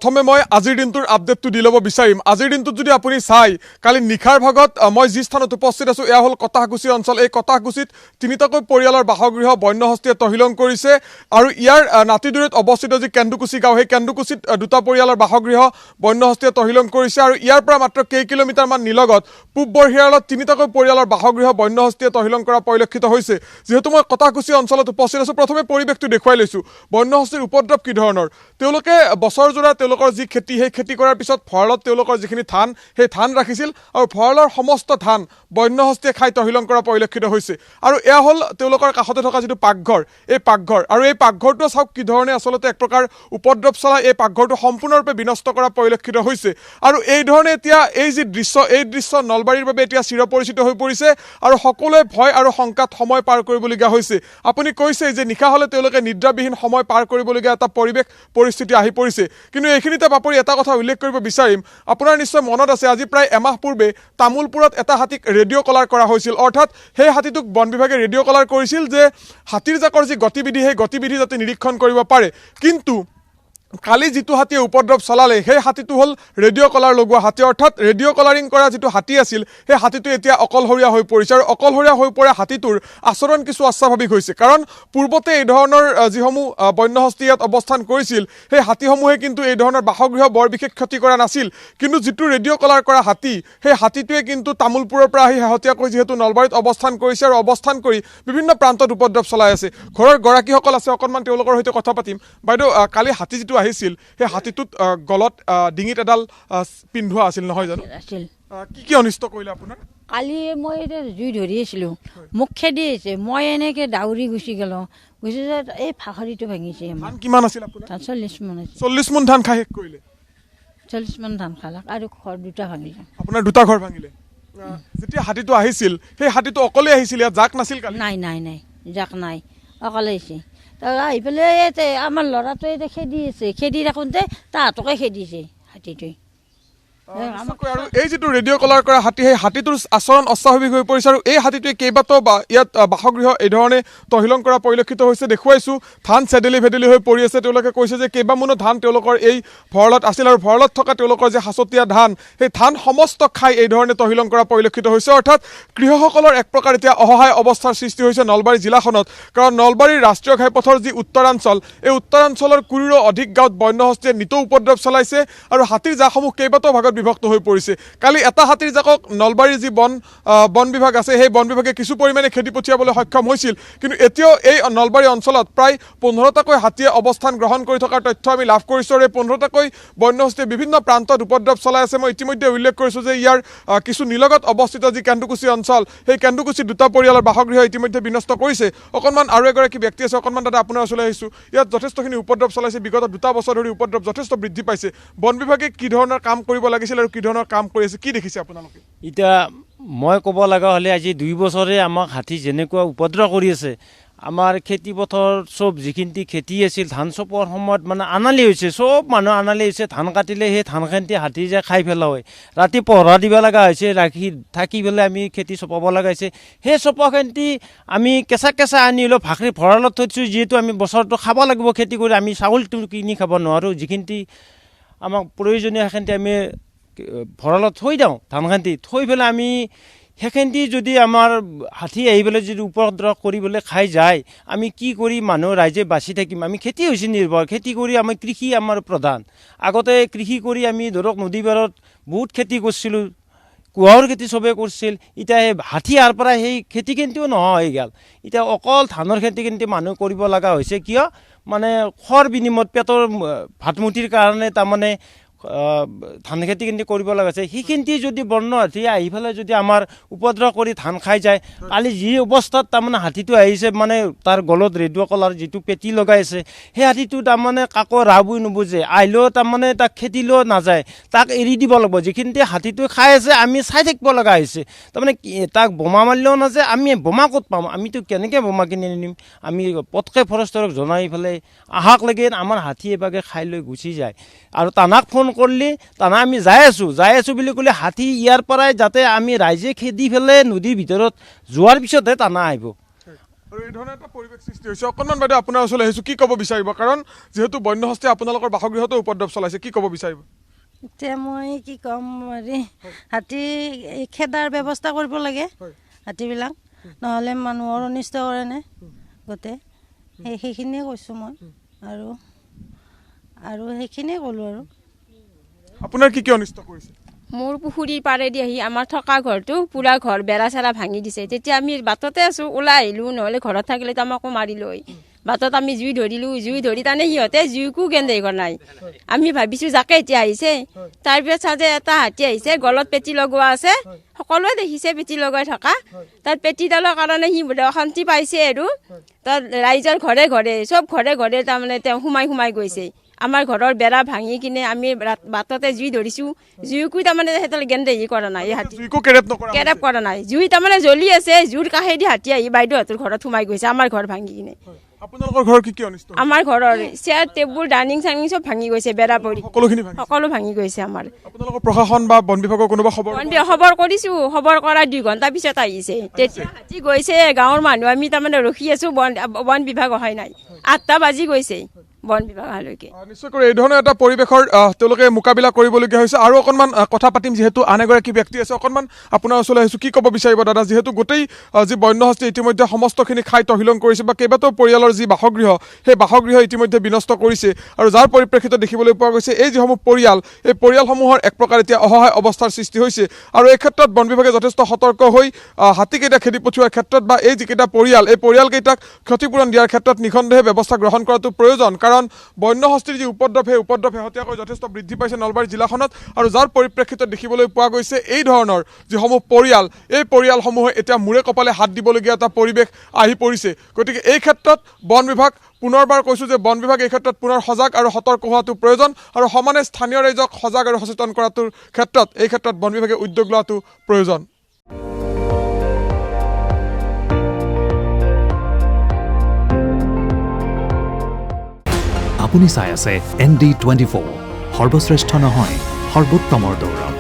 প্ৰথমে মই আজিৰ দিনটোৰ আপডেটটো দি ল'ব বিচাৰিম। আজিৰ দিনটোত যদি আপুনি চাই, কালি নিশাৰ ভাগত মই যি স্থানত উপস্থিত আছোঁ এয়া হ'ল কটাহগুচি অঞ্চল। এই কটাহগুচিত তিনিটাকৈ পৰিয়ালৰ বাসগৃহ বন্যহস্তীয়ে তহিলং কৰিছে আৰু ইয়াৰ নাতিদূৰত অৱস্থিত যি কেন্দুকুচি গাঁও, সেই কেন্দুকুচিত দুটা পৰিয়ালৰ বাসগৃহ বন্যহস্তীয়ে তহিলং কৰিছে আৰু ইয়াৰ পৰা মাত্ৰ কেইকিলোমিটাৰমান নিলগত পূব বৰহিয়াৰত তিনিটাকৈ পৰিয়ালৰ বাসগৃহ বন্যহস্তীয়ে তহিলং কৰা পৰিলক্ষিত হৈছে। যিহেতু মই কটাহগুচি অঞ্চলত উপস্থিত আছোঁ, প্ৰথমে পৰিৱেশটো দেখুৱাই লৈছোঁ। বন্যহস্তীৰ উপদ্ৰৱ কি ধৰণৰ? তেওঁলোকে বছৰজোৰা তেওঁলোকৰ যি খেতি, সেই খেতি কৰাৰ পিছত ভঁৰালত তেওঁলোকৰ যিখিনি ধান, সেই ধান ৰাখিছিল আৰু ভঁৰালৰ সমস্ত ধান বন্যহস্তীয়ে খাই তহিলং কৰা পৰিলক্ষিত হৈছে। আৰু এয়া হ'ল তেওঁলোকৰ কাষতে থকা যিটো পাকঘৰ, এই পাকঘৰ, আৰু এই পাকঘৰটো চাওক কি ধৰণে আচলতে এক প্ৰকাৰ উপদ্ৰৱ চলাই এই পাকঘৰটো সম্পূৰ্ণৰূপে বিনষ্ট কৰা পৰিলক্ষিত হৈছে। আৰু এই ধৰণে এতিয়া এই যি দৃশ্য, এই দৃশ্য নলবাৰীৰ বাবে এতিয়া চিৰপৰিচিত হৈ পৰিছে আৰু সকলোৱে ভয় আৰু শংকাত সময় পাৰ কৰিবলগীয়া হৈছে। আপুনি কৈছে যে নিশা হ'লে তেওঁলোকে নিদ্ৰাবিহীন সময় পাৰ কৰিবলগীয়া এটা পৰিস্থিতি আহি পৰিছে। কিন্তু এইখিনিতে বাপৰি এটা কথা উল্লেখ কৰিব বিচাৰিম, আপোনাৰ নিশ্চয় মনত আছে আজি প্ৰায় এমাহ পূৰ্বে তামোলপুৰত এটা হাতীক ৰেডিঅ' কলাৰ কৰা হৈছিল। অৰ্থাৎ সেই হাতীটোক বন বিভাগে ৰেডিঅ' কলাৰ কৰিছিল যে হাতীৰ জাকৰ যি গতিবিধি, সেই গতিবিধি যাতে নিৰীক্ষণ কৰিব পাৰে। কিন্তু কালি যিটো হাতীয়ে উপদ্ৰৱ চলালে সেই হাতীটো হ'ল ৰেডিঅ' কলাৰ লগোৱা হাতী। অৰ্থাৎ ৰেডিঅ' কলাৰিং কৰা যিটো হাতী আছিল, সেই হাতীটো এতিয়া অকলশৰীয়া হৈ পৰিছে আৰু অকলশৰীয়া হৈ পৰা হাতীটোৰ আচৰণ কিছু অস্বাভাৱিক হৈছে। কাৰণ পূৰ্বতে এই ধৰণৰ যিসমূহ বন্যহস্তী ইয়াত অৱস্থান কৰিছিল, সেই হাতীসমূহে কিন্তু এই ধৰণৰ বাসগৃহ বৰ বিশেষ ক্ষতি কৰা নাছিল। কিন্তু যিটো ৰেডিঅ' কলাৰ কৰা হাতী, সেই হাতীটোৱে কিন্তু তামোলপুৰৰ পৰা আহি শেহতীয়াকৈ যিহেতু নলবাৰীত অৱস্থান কৰিছে আৰু অৱস্থান কৰি বিভিন্ন প্ৰান্তত উপদ্ৰৱ চলাই আছে। ঘৰৰ গৰাকীসকল আছে, অকণমান তেওঁলোকৰ সৈতে কথা পাতিম। বাইদেউ, কালি হাতী যিটো আহিছিল, সেই হাতীটোত গলত ডিঙিত এডাল পিন্ধোৱা আছিল নহয় জানো? আছিল। কি কি অনিষ্ট কৰিলে আপোনাৰ? কালি মই এতিয়া জুই ধৰি আছিলোঁ, মোক খেদি আহিছে, মই এনেকৈ দাউৰি গুচি গ'লোঁ। গুচি যোৱা এই ফাখৰিটো ভাঙিছে। ধান কিমান আছিল আপোনাৰ? ধান 40 মোন আছিল। 40 মোন ধান খাই শেষ কৰিলে? 40 মোন ধান খালাক আৰু ঘৰ দুটা ভাঙিলে। আপোনাৰ দুটা ঘৰ ভাঙিলে। যেতিয়া হাতীটো আহিছিল, সেই হাতীটো অকলে আহিছিল, ইয়াত জাক নাছিল কালি? নাই নাই নাই, জাক নাই, অকলে আহিছে। তাৰ আহি পেলাই ইয়াতে আমাৰ ল'ৰাটোৱে এতিয়া খেদি আছে, খেদি থাকোঁতে তাহাঁতকে খেদিছে হাতীটোৱে। আৰু এই যিটো ৰেডিঅ' কলাৰ কৰা হাতী, সেই হাতীটোৰ আচৰণ অস্বাভাৱিক হৈ পৰিছে আৰু এই হাতীটোৱে কেইবাটাও ইয়াত বাসগৃহ এই ধৰণে তহিলং কৰা পৰিলক্ষিত হৈছে। দেখুৱাইছোঁ ধান চেদেলি ভেদেলি হৈ পৰি আছে। তেওঁলোকে কৈছে যে কেইবামোনো ধান তেওঁলোকৰ এই ভঁৰালত আছিল আৰু ভঁৰালত থকা তেওঁলোকৰ যে সাঁচতীয়া ধান, সেই ধান সমস্ত খাই এই ধৰণে তহিলং কৰা পৰিলক্ষিত হৈছে। অৰ্থাৎ কৃষকসকলৰ এক প্ৰকাৰ এতিয়া অসহায় অৱস্থাৰ সৃষ্টি হৈছে নলবাৰী জিলাখনত। কাৰণ নলবাৰীৰ ৰাষ্ট্ৰীয় ঘাইপথৰ যি উত্তৰাঞ্চল, এই উত্তৰাঞ্চলৰ 20ৰো অধিক গাঁৱত বন্যহস্তীয়ে নিতৌ উপদ্ৰৱ চলাইছে আৰু হাতীৰ জাকসমূহ কেইবাটাও ভাগত বিভক্ত হৈ পৰিছে। কালি এটা হাতীৰ জাকক নলবাৰীৰ যি বন বিভাগ আছে, সেই বন বিভাগে কিছু পৰিমাণে খেদি পঠিয়াবলৈ সক্ষম হৈছিল। কিন্তু এতিয়াও এই নলবাৰী অঞ্চলত প্ৰায় 15টাকৈ হাতীয়ে অৱস্থান গ্ৰহণ কৰি থকাৰ তথ্য আমি লাভ কৰিছোঁ আৰু এই 15টাকৈ বন্যহস্তীয়ে বিভিন্ন প্ৰান্তত উপদ্ৰৱ চলাই আছে। মই ইতিমধ্যে উল্লেখ কৰিছোঁ যে ইয়াৰ কিছু নিলগত অৱস্থিত যি কেন্দুকুচি অঞ্চল, সেই কেন্দুকুচি দুটা পৰিয়ালৰ বাসগৃহ ইতিমধ্যে বিনষ্ট কৰিছে। অকণমান আৰু এগৰাকী ব্যক্তি আছে, অকণমান দাদা আপোনাৰ ওচৰলৈ আহিছোঁ। ইয়াত যথেষ্টখিনি উপদ্ৰৱ চলাইছে, বিগত 2 বছৰ ধৰি উপদ্ৰৱ যথেষ্ট বৃদ্ধি পাইছে। বন বিভাগে কি ধৰণৰ কাম কৰিব লাগিছিল আৰু কি ধৰণৰ কাম কৰি আছে, কি দেখিছে আপোনালোকে? এতিয়া মই ক'ব লগা হ'লে আজি 2 বছৰে আমাক হাতী যেনেকুৱা উপদ্ৰৱ কৰি আছে, আমাৰ খেতি পথাৰ চব যিখিনি খেতি আছিল ধান চপোৱাৰ সময়ত মানে আনালি হৈছে, চব মানুহ আনালি হৈছে। ধান কাটিলে সেই ধানখিনি হাতী যে খাই পেলা হয়। ৰাতি পহৰা দিব লগা হৈছে, থাকি পেলাই আমি খেতি চপাব লগা হৈছে। সেই চপোৱাখিনি আমি কেঁচা আনি হ'লেও ভাকৰি ভঁৰালত থৈছোঁ। যিহেতু আমি বছৰটো খাব লাগিব খেতি কৰি, আমি চাউলটো কিনি খাব নোৱাৰোঁ। যিখিনি আমাক প্ৰয়োজনীয় সেইখিনি আমি ভঁৰালত থৈ দিওঁ, ধানখেতি থৈ পেলাই আমি সেইখিনি যদি আমাৰ হাতী আহি পেলাই যদি উপদ্ৰৱ কৰি পেলাই খাই যায়, আমি কি কৰি মানুহ ৰাইজে বাচি থাকিম? আমি খেতি হৈছে নিৰ্ভৰ, খেতি কৰি আমি কৃষি আমাৰ প্ৰধান। আগতে কৃষি কৰি আমি ধৰক নদী পাৰত বহুত খেতি কৰিছিলোঁ, কুঁৱাৰ খেতি চবেই কৰিছিল। এতিয়া সেই হাতী অহাৰ পৰা সেই খেতি কিন্তু নোহোৱা হৈ গ'ল। এতিয়া অকল ধানৰ খেতি কিন্তু মানুহ কৰিব লগা হৈছে। কিয়? মানে খৰ বিনিময়ত পেটৰ ভাতমুঠিৰ কাৰণে তাৰমানে ধান খেতি কিন্তু কৰিব লগা আছে। সেইখিনি যদি বন্য হাতী আহি পেলাই যদি আমাৰ উপদ্ৰৱ কৰি ধান খাই যায়, কালি যি অৱস্থাত তাৰমানে হাতীটো আহিছে, মানে তাৰ গলত ৰেডিঅ' কলাৰ যিটো পেটি লগাইছে, সেই হাতীটো তাৰমানে কাকো ৰাবই নুবুজে, আহিলেও তাৰমানে তাক খেদিলেও নাযায়, তাক এৰি দিব লাগিব। যিখিনি হাতীটো খাই আছে আমি চাই থাকিব লগা হৈছে। তাৰমানে তাক বোমা মাৰিলেও নাযায়, আমি বোমা ক'ত পাম? আমিতো কেনেকৈ বোমা কিনি আনিম? আমি পটকৈ ফৰেষ্টৰক জনাই পেলাই আহাক লাগে আমাৰ হাতী এবাগে খাই লৈ গুচি যায়। আৰু তানাক ফোন কৰিলে তানা আমি যাই আছোঁ বুলি ক'লে হাতী ইয়াৰ পৰাই যাতে আমি ৰাইজে খেদি পেলাই নদীৰ ভিতৰত যোৱাৰ পিছতহে টানা আহিব। আৰু এই ধৰণৰ এটা পৰিৱেশ সৃষ্টি হৈছে অকণমান বাইদেউ আপোনাৰ ওচৰলৈ আহিছোঁ কি ক'ব বিচাৰিব কাৰণ যিহেতু বন্যহস্তীয়ে আপোনালোকৰ বাসগৃহতো উপদ্ৰৱ চলাইছে কি ক'ব বিচাৰিব এতিয়া মই কি ক'ম হেৰি হাতী খেদাৰ ব্যৱস্থা কৰিব লাগে হাতীবিলাক নহ'লে মানুহৰ অনিষ্ট কৰে নে গোটেই সেইখিনিয়ে কৈছোঁ মই আৰু সেইখিনিয়ে ক'লোঁ আৰু আপোনাৰ কি অনিষ্ট কৰিছে মোৰ পুখুৰীৰ পাৰেদি আহি আমাৰ থকা ঘৰটো পুৰা ঘৰ বেৰা চেৰা ভাঙি দিছে তেতিয়া আমি বাটতে আছোঁ ওলাই আহিলোঁ নহ'লে ঘৰত থাকিলেতো আমাকো মাৰিলৈ বাটত আমি জুই ধৰিলোঁ জুই ধৰি তাৰমানে সিহঁতে জুইকো গেন্দেই কৰা নাই আমি ভাবিছোঁ যাকে এতিয়া আহিছে তাৰপিছত চাওঁ যে এটা হাতী আহিছে গলত পেটি লগোৱা আছে সকলোৱে দেখিছে পেটি লগাই থকা তাত পেটিডালৰ কাৰণে সি বোলে অশান্তি পাইছে আৰু তাত ৰাইজৰ ঘৰে ঘৰে চব ঘৰে ঘৰে তাৰমানে তেওঁ সোমাই গৈছে আমাৰ ঘৰৰ বেৰা ভাঙি কিনে আমি বাটতে জুই ধৰিছোঁ জুইকো তাৰমানে সিহঁতে গেন্দেহী কৰা নাই হাতী কেৰেপ কৰা নাই জুই তাৰমানে জ্বলি আছে জুইৰ কাষেদি হাতী আহি বাইদেউহঁতৰ ঘৰত সোমাই গৈছে আমাৰ ঘৰ ভাঙি কিনে আপোনালোকৰ ঘৰ কি অনিষ্ট আমাৰ ঘৰৰ চেয়াৰ টেবুল ডাইনিং চাইনিং চব ভাঙি গৈছে বেৰা পৰি সকলো ভাঙি গৈছে আমাৰ আপোনালোকৰ প্ৰশাসন বা বন বিভাগৰ কোনোবা খবৰ কৰিছোঁ খবৰ কৰা 2 ঘণ্টা পিছত আহিছে তেতিয়া হাতী গৈছে গাঁৱৰ মানুহ আমি তাৰমানে ৰখি আছোঁ বন বিভাগ অহাই নাই 8টা বাজি গৈছে বন বিভাগলৈকে নিশ্চয়কৈ এই ধৰণৰ এটা পৰিৱেশৰ তেওঁলোকে মোকাবিলা কৰিবলগীয়া হৈছে আৰু অকণমান কথা পাতিম যিহেতু আন এগৰাকী ব্যক্তি আছে অকণমান আপোনাৰ ওচৰলৈ আহিছোঁ কি ক'ব বিচাৰিব দাদা যিহেতু গোটেই যি বন্যহস্তী ইতিমধ্যে সমস্তখিনি খাই তহিলং কৰিছে বা কেইবাটাও পৰিয়ালৰ যি বাসগৃহ সেই বাসগৃহ ইতিমধ্যে বিনষ্ট কৰিছে আৰু যাৰ পৰিপ্ৰেক্ষিতত দেখিবলৈ পোৱা গৈছে এই যিসমূহ পৰিয়াল এই পৰিয়ালসমূহৰ এক প্ৰকাৰ এতিয়া অসহায় অৱস্থাৰ সৃষ্টি হৈছে আৰু এই ক্ষেত্ৰত বন বিভাগে যথেষ্ট সতৰ্ক হৈ হাতীকেইটা খেদি পঠিওৱাৰ ক্ষেত্ৰত বা এই যিকেইটা পৰিয়াল এই পৰিয়ালকেইটাক ক্ষতিপূৰণ দিয়াৰ ক্ষেত্ৰত নিঃসন্দেহে ব্যৱস্থা গ্ৰহণ কৰাটো প্ৰয়োজন কাৰণ বন্যহস্তীৰ যি উপদ্ৰৱ সেই উপদ্ৰৱ শেহতীয়াকৈ যথেষ্ট বৃদ্ধি পাইছে নলবাৰী জিলাখনত আৰু যাৰ পৰিপ্ৰেক্ষিতত দেখিবলৈ পোৱা গৈছে এই ধৰণৰ যিসমূহ পৰিয়াল এই পৰিয়ালসমূহে এতিয়া মূৰে কপালে হাত দিবলগীয়া এটা পৰিৱেশ আহি পৰিছে গতিকে এই ক্ষেত্ৰত বন বিভাগ পুনৰবাৰ কৈছোঁ যে বন বিভাগ এই ক্ষেত্ৰত পুনৰ সজাগ আৰু সতৰ্ক হোৱাটো প্ৰয়োজন আৰু সমানে স্থানীয় ৰাইজক সজাগ আৰু সচেতন কৰাটোৰ ক্ষেত্ৰত এই ক্ষেত্ৰত বন বিভাগে উদ্যোগ লোৱাটো প্ৰয়োজন আপুনি চাই আছে ND24 সৰ্বশ্ৰেষ্ঠ নহয় সৰ্বোত্তমৰ দৌৰ